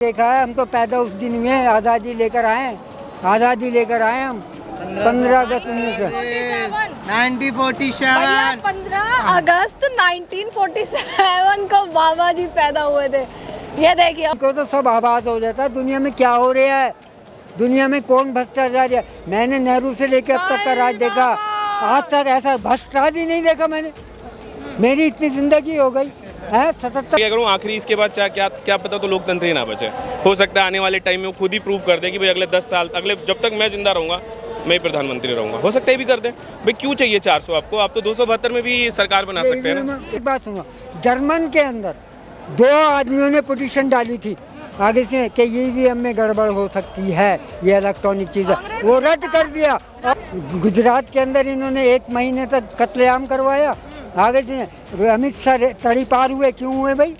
देखा है, हम तो पैदा उस दिन हुए हैं, आज़ादी लेकर आए हम 15 अगस्त 1947 15 अगस्त 1947 को बाबा जी पैदा हुए थे। ये देखिए को तो सब आवाज हो जाता है दुनिया में क्या हो रहा है, दुनिया में कौन भ्रष्टाचार है। मैंने नेहरू से लेकर अब तक का राज देखा, आज तक ऐसा भ्रष्टाचार ही नहीं देखा मैंने। मेरी इतनी जिंदगी हो गई है 77। अगर आखिरी इसके बाद क्या पता तो लोकतंत्र ही ना बचे। हो सकता है आने वाले टाइम में वो खुद ही प्रूव कर दे कि भाई अगले 10 साल अगले जब तक मैं जिंदा रहूंगा मैं ही प्रधानमंत्री रहूंगा। हो सकता है भी कर दे। भाई क्यों चाहिए 400 आपको? आप तो 272 में भी सरकार बना सकते हैं ना। एक बात सुनो, जर्मन के अंदर 2 आदमियों ने पिटीशन डाली थी आगे से कि ईवीएम में गड़बड़ हो सकती है, ये इलेक्ट्रॉनिक चीज़ है, वो रद्द कर दिया। और गुजरात के अंदर इन्होंने 1 महीने तक कत्लेआम करवाया। आगे से अमित शाह तड़ी पार हुए, क्यों हुए भाई?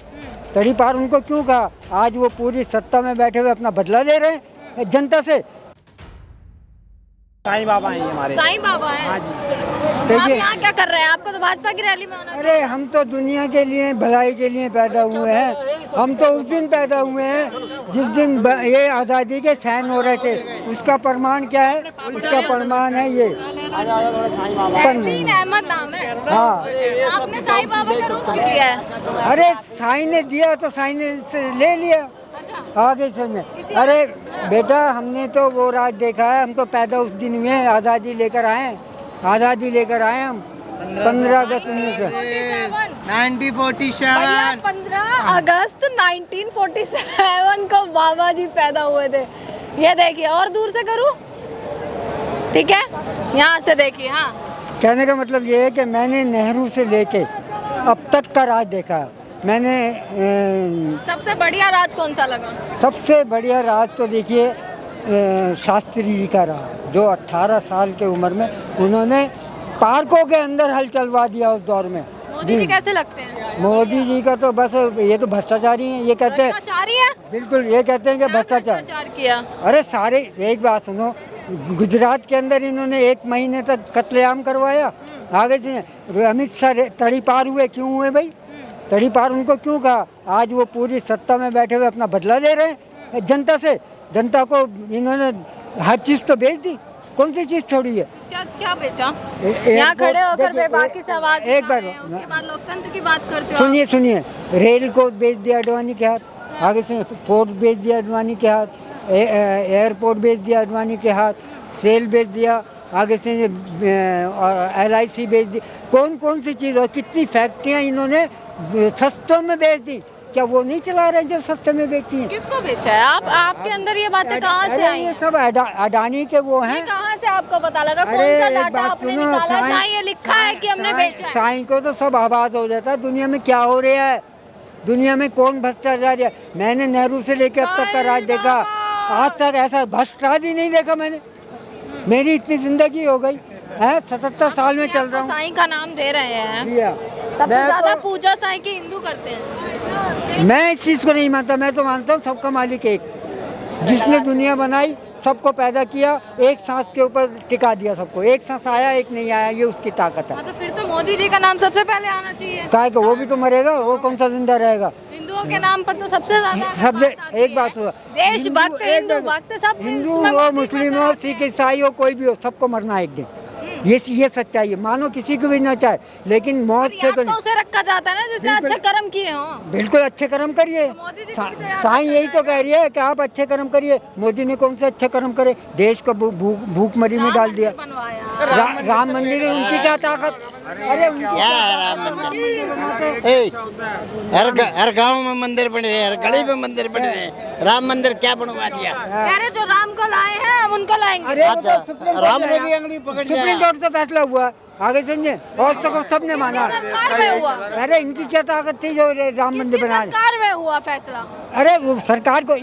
तड़ी पार उनको क्यों कहा? आज वो पूरी सत्ता में बैठे हुए अपना बदला ले रहे हैं जनता से। साईं बाबा हैं हमारे। साईं बाबा हैं। हाँ जी। आप यहाँ क्या कर रहे हैं? आपको तो भाजपा की रैली में होना चाहिए। अरे हम तो दुनिया के लिए भलाई के लिए पैदा हुए हैं। हम तो उस दिन पैदा हुए हैं जिस दिन ये आज़ादी के सहन हो रहे थे। उसका प्रमाण क्या है? उसका प्रमाण है ये तहसीन अहमद नाम है। हाँ। आपने साईं बाबा का रूप क्यों लिया है? अरे साईं ने दिया तो साईं ने से ले लिया। अच्छा। आगे सुनिए, अरे बेटा हमने तो वो राज देखा है, हम तो पैदा उस दिन हुए हैं, आज़ादी लेकर आए हम 15 अगस्त 1947 15 अगस्त 1947 को बाबा जी पैदा हुए थे। ये देखिए, और दूर से करूं? ठीक है, यहाँ से देखिए। हाँ, कहने का मतलब ये है कि मैंने नेहरू से लेके अब तक का राज देखा है। मैंने सबसे बढ़िया राज कौन सा लगा? सबसे बढ़िया राज तो देखिए शास्त्री जी का रहा, जो 18 साल के उम्र में उन्होंने पार्कों के अंदर हल चलवा दिया उस दौर में। मोदी जी कैसे लगते हैं? मोदी जी का तो बस ये तो भ्रष्टाचारी हैं, ये कहते हैं। भ्रष्टाचारी है? बिल्कुल, ये कहते हैं कि भ्रष्टाचार किया। अरे सारे, एक बात सुनो, गुजरात के अंदर इन्होंने 1 महीने तक कत्लेआम करवाया। आगे से अमित शाह तड़ी पार हुए, क्यों हुए भाई? तड़ी पार उनको क्यों कहा? आज वो पूरी सत्ता में बैठे हुए अपना बदला ले रहे हैं जनता से। जनता को इन्होंने हर चीज़ तो बेच दी, कौन सी चीज़ छोड़ी है? क्या क्या बेचा? यहाँ खड़े होकर बेबाकी से आवाज एक बार उसके बाद लोकतंत्र की बात करते हो। सुनिए, रेल को बेच दिया अडवाणी के हाथ, आगे से पोर्ट बेच दिया अडवाणी के हाथ, एयरपोर्ट बेच दिया अडवाणी के हाथ, सेल बेच दिया, आगे से LIC बेच दी। कौन सी चीज़ और कितनी फैक्ट्रियाँ इन्होंने सस्तों में बेच दी? क्या वो नहीं चला रहे जो सस्ते में बेची हैं? किसको बेचा है? आपके अंदर ये बातें कहाँ से आई? ये सब अडानी के वो हैं। ये कहाँ से आपको पता लगा? कौन अरे सा एक डाटा बात आपने सुनो, निकाला जहाँ ये लिखा है कि हमने बेचा है? साईं को तो सब आवाज हो जाता है दुनिया में क्या हो रहा है, दुनिया में कौन भ्रष्टाचार है। मैंने नेहरू से लेकर अब तक का राज देखा, आज तक ऐसा भ्रष्टाचार ही नहीं देखा मैंने। मेरी इतनी जिंदगी हो गई है, 77 साल में चल रहा हूँ। साईं का नाम दे रहे हैं। सबसे मैं ज्यादा तो- पूजा साईं की हिंदू करते हैं। मैं इस चीज़ को नहीं मानता। मैं तो मानता हूँ सबका मालिक एक, जिसने दुनिया बनाई, सबको पैदा किया, एक सांस के ऊपर टिका दिया सबको। एक सांस आया, एक नहीं आया, ये उसकी ताकत है। हाँ, तो फिर तो मोदी जी का नाम सबसे पहले आना चाहिए। काहे को? वो भी तो मरेगा, वो कौन सा जिंदा रहेगा? हिंदुओं के नाम पर तो सबसे ज्यादा सबसे बात आती एक बात है। हुआ, देशभक्त, हिंदू भक्त सब हिंदू इसमें हो, मोदी मुस्लिम का हो, नाम सिख है। ईसाई हो, कोई भी हो, सबको मरना है एक दिन। ये सच्चाई है, मानो किसी को भी ना चाहे, लेकिन मौत से याद तो तो उसे रखा जाता है ना जिसने बिल्कुल। अच्छे कर्म किए हों। बिल्कुल अच्छे कर्म करिए। मोदी जी को भी तो याद साईं यही तो कह रही है कि आप अच्छे कर्म करिए। मोदी ने कौन से अच्छे कर्म करे? देश को भूखमरी में डाल दिया। बनवाया। राम मंदिर है, उनकी क्या ताकत? अरे उनकी क्या है राम मंदिर? हर गांव में मंदिर बन रहे हैं, हर गली में मंदिर बन रहे हैं। राम मंदिर क्या बनवा दिया? कह रहे जो राम को लाए हैं हम उनको लाएंगे। अरे वो अच्छा, तो सुप्रीम कोर्ट राम ने है। भी अंगली पकड़ लिया। सुप्रीम कोर्ट से फैसला हुआ, आगे समझे, और सबने माना। सरकार में हुआ। अरे इनकी क्या ताकत थी जो राम मंदिर किसकी बना? सरकार में हुआ फैसला? अरे वो सरकार को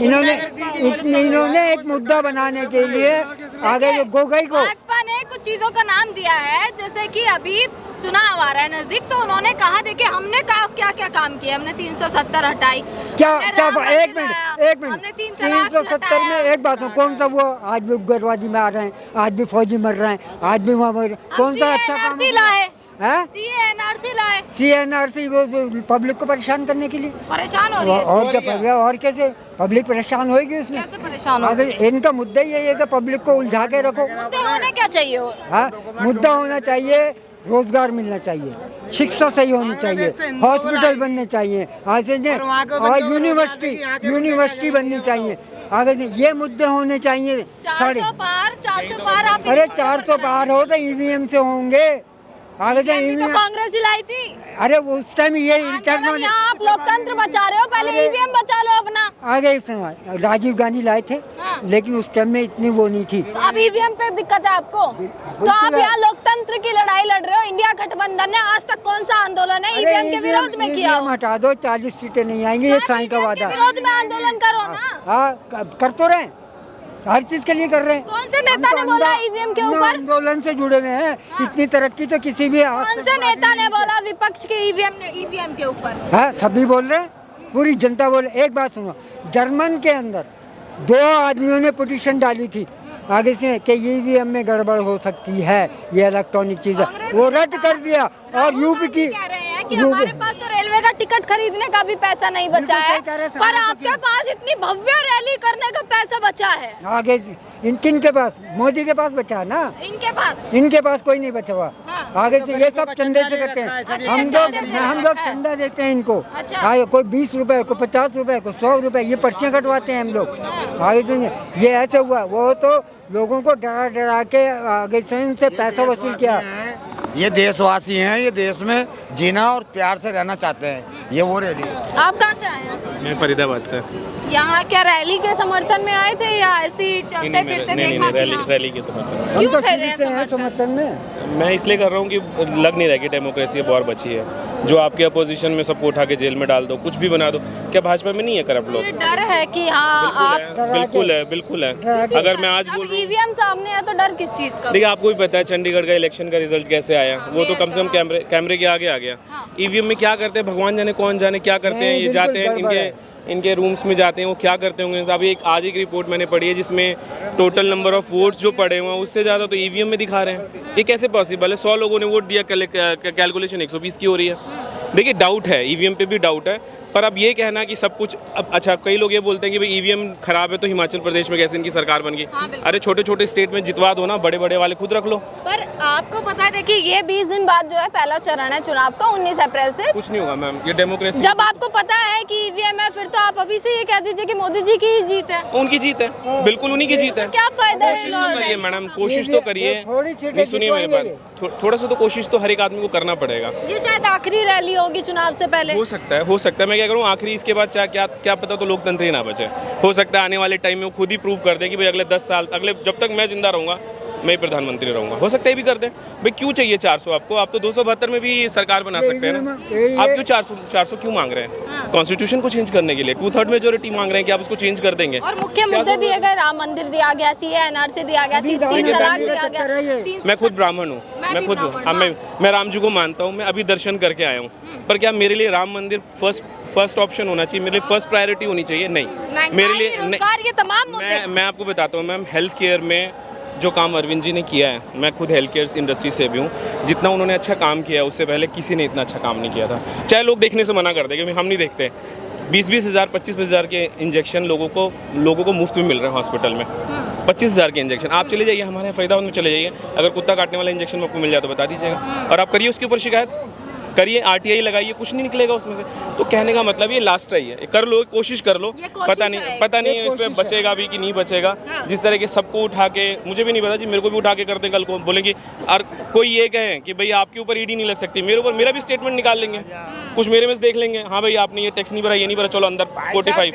इन्होंने एक मुद्दा बनाने के लिए आगे जो गोगोई को, भाजपा ने कुछ चीजों का नाम दिया है, जैसे कि अभी चुनाव आ रहा है नजदीक, तो उन्होंने कहा देखिए हमने क्या क्या काम किया। हमने 370 हटाई। क्या हमने क्या राम एक मंदिर मिनट लाया। एक मिनट हमने 3 तलाक 370 में हटाया। एक बात हो, कौन सा वो आज भी उग्रवादी में आ रहे हैं, आज भी फौजी मर रहे हैं, आज भी वहाँ मर, कौन सा अच्छा काम NRC लाए। हैं? एनआरसी लाए, CNRC को पब्लिक को परेशान करने के लिए। परेशान हो रही है। और क्या परेशान, और कैसे पब्लिक परेशान होगी उसमें? कैसे परेशान हो अगर इनका मुद्दा ही यही है कि पब्लिक को उलझा के रखो। मुद्दे होने क्या चाहिए और? हाँ, मुद्दा होना चाहिए, रोजगार मिलना चाहिए, शिक्षा सही होनी चाहिए, हॉस्पिटल बनने चाहिए, और यूनिवर्सिटी बननी चाहिए। आगे ये मुद्दे होने चाहिए। 400 पार आप अरे 400 पार हो तो EVM से होंगे। आगे से EVM तो EVM, कांग्रेस ही लाई थी। अरे उस टाइम ये आंदोलन यहाँ आप लोकतंत्र बचा रहे हो, पहले EVM बचा लो अपना। आगे राजीव गांधी लाए थे, हाँ। लेकिन उस टाइम में इतनी वो नहीं थी। तो अब EVM पे दिक्कत है आपको, तो आप यहाँ लोकतंत्र की लड़ाई लड़ रहे हो। इंडिया गठबंधन ने आज तक कौन सा आंदोलन है EVM के विरोध में किया? EVM हटा दो, 40 सीटें नहीं आएंगी, ये साईं का वादा है। विरोध में आंदोलन करो ना। हाँ, कर तो रहे, हर चीज के लिए कर रहे हैं। कौन से नेता ने बोला EVM के ऊपर? आंदोलन से जुड़े हुए हैं। इतनी तरक्की तो किसी भी कौन से नेता ने बोला विपक्ष के EVM के ऊपर? हाँ, सभी बोल रहे हैं, पूरी जनता बोल। एक बात सुनो, जर्मन के अंदर 2 आदमियों ने पिटीशन डाली थी आगे से कि EVM में गड़बड़ हो सकती है, ये इलेक्ट्रॉनिक चीज है, वो रद्द कर दिया। और यूपी की कह रहे हैं कि हमारे पास तो रेलवे का टिकट खरीदने का भी पैसा नहीं बचा है, कह रहे हैं, पर आपके पास इतनी भव्य रैली करने का पैसा बचा है। आगे किन के पास? मोदी के पास बचा है ना, इनके पास कोई नहीं बचा हुआ। आगे से ये सब चंदे से करते हैं। हम लोग चंदा देते हैं इनको। आगे कोई 20 रुपए, कोई 50 रुपए, कोई 100 रुपए, ये पर्चियाँ कटवाते हैं हम लोग। आगे से ये ऐसे हुआ, वो तो लोगों को डरा डरा के आगे से इनसे पैसा वसूल किया। ये देशवासी हैं, ये देश में जीना और प्यार से रहना चाहते हैं, ये वो रैली है। आप कहाँ से आए हैं? मैं फरीदाबाद से। यहाँ क्या रैली के समर्थन में आए थे या ऐसे ही चलते फिरते देखा कि यहाँ? रैली के समर्थन में। हम तो क्यों थे शुरू से हैं समर्थन में। मैं इसलिए कर रहा हूँ कि लग नहीं रहा कि डेमोक्रेसी अब और बची है। जो आपके अपोजिशन में सबको उठा के जेल में डाल दो, कुछ भी बना दो। क्या भाजपा में नहीं है करप्ट लोग? ये डर है कि हाँ आप बिल्कुल है, बिल्कुल है। अगर मैं आज बोल EVM सामने है तो डर किस चीज का? देखिए, आपको भी पता है चंडीगढ़ का इलेक्शन का रिजल्ट कैसे आया, वो तो कम से कम कैमरे के आगे आ गया। EVM में क्या करते हैं भगवान जाने, कौन जाने क्या करते हैं। ये जाते हैं इनके रूम्स में जाते हैं, वो क्या करते होंगे। अभी आज एक रिपोर्ट मैंने पढ़ी है जिसमें टोटल नंबर ऑफ वोट्स जो पड़े हुए हैं उससे ज़्यादा तो EVM में दिखा रहे हैं। ये कैसे पॉसिबल है? 100 लोगों ने वोट दिया, कैलकुलेशन 120 की हो रही है। देखिए, डाउट है, EVM पे भी डाउट है। पर अब ये कहना कि सब कुछ अब अच्छा, कई लोग ये बोलते हैं कि भाई EVM खराब है तो हिमाचल प्रदेश में कैसे इनकी सरकार बन गई। अरे छोटे छोटे स्टेट में जितवा दो ना, बड़े बड़े वाले खुद रख लो। पर आपको पता है, देखिए ये 20 दिन बाद जो है पहला चरण है चुनाव का, 19 अप्रैल से। कुछ नहीं होगा मैम, ये डेमोक्रेसी। जब आपको पता है कि EVM है, फिर तो आप अभी से ये कह दीजिए कि मोदी जी की ही जीत है। उनकी जीत है, बिल्कुल उन्हीं की जीत है। क्या फायदा है? कोशिश तो करिए मैडम, कोशिश तो करिए। नहीं, सुनिए मेरे बात, थोड़ा सा तो कोशिश तो हर एक आदमी को करना पड़ेगा। ये शायद आखिरी रैली होगी चुनाव से पहले। हो सकता है। मैं क्या करूँ आखिरी, इसके बाद चाहे क्या पता तो लोकतंत्र ही ना बचे। हो सकता है आने वाले टाइम में वो खुद ही प्रूव कर दें कि भाई अगले 10 साल, अगले जब तक मैं जिंदा रहूंगा मैं ही प्रधानमंत्री रहूंगा। हो सकता है ये भी कर दें। भाई क्यों चाहिए 400 आपको? आप तो 272 में भी सरकार बना सकते हैं ना। आप क्यों 400 क्यों मांग रहे हैं? कॉन्स्टिट्यूशन को चेंज करने के लिए 2/3 मेजोरिटी मांग रहे हैं कि आप उसको चेंज कर देंगे। और मुख्य मुद्दे दिए गए, राम मंदिर दिया गया, CNRC दिया गया, 3 तलाक दिया गया। मैं खुद ब्राह्मण हूँ, मैं राम जी को मानता हूँ, मैं अभी दर्शन करके आया हूँ। पर क्या मेरे लिए राम मंदिर फर्स्ट ऑप्शन होना चाहिए? मेरे लिए फर्स्ट प्रायोरिटी होनी चाहिए? नहीं, मेरे लिए ये तमाम मुद्दे। मैं आपको बताता हूँ मैम, हेल्थ केयर में जो काम अरविंद जी ने किया है, मैं खुद हेल्थ केयर इंडस्ट्री से भी हूँ। जितना उन्होंने अच्छा काम किया है उससे पहले किसी ने इतना अच्छा काम नहीं किया था। चाहे लोग देखने से मना कर देंगे, हम नहीं देखते। 20-20 हज़ार 25 हज़ार के इंजेक्शन लोगों को मुफ्त में मिल रहे हैं हॉस्पिटल में। 25 हज़ार के इंजेक्शन। आप चले जाइए हमारे फरीदाबाद में, चले जाइए, अगर कुत्ता काटने वाला इंजेक्शन आपको मिल जाए तो बता दीजिएगा, और आप करिए उसके ऊपर शिकायत, करिए RTI लगाइए, कुछ नहीं निकलेगा उसमें से। तो कहने का मतलब ये लास्ट ट्राई है, कर लो, कोशिश कर लो। पता नहीं है इस पर बचेगा भी कि नहीं बचेगा। जिस तरह के सबको उठा के, मुझे भी नहीं पता जी, मेरे को भी उठा के कर दें कल को, बोलेंगे और कोई ये कहे कि भाई आपके ऊपर ED नहीं लग सकती, मेरे ऊपर मेरा भी स्टेटमेंट निकाल लेंगे, कुछ मेरे में से देख लेंगे, हाँ भाई आपने ये टैक्स नहीं भरा, ये नहीं भरा, चलो अंदर 45।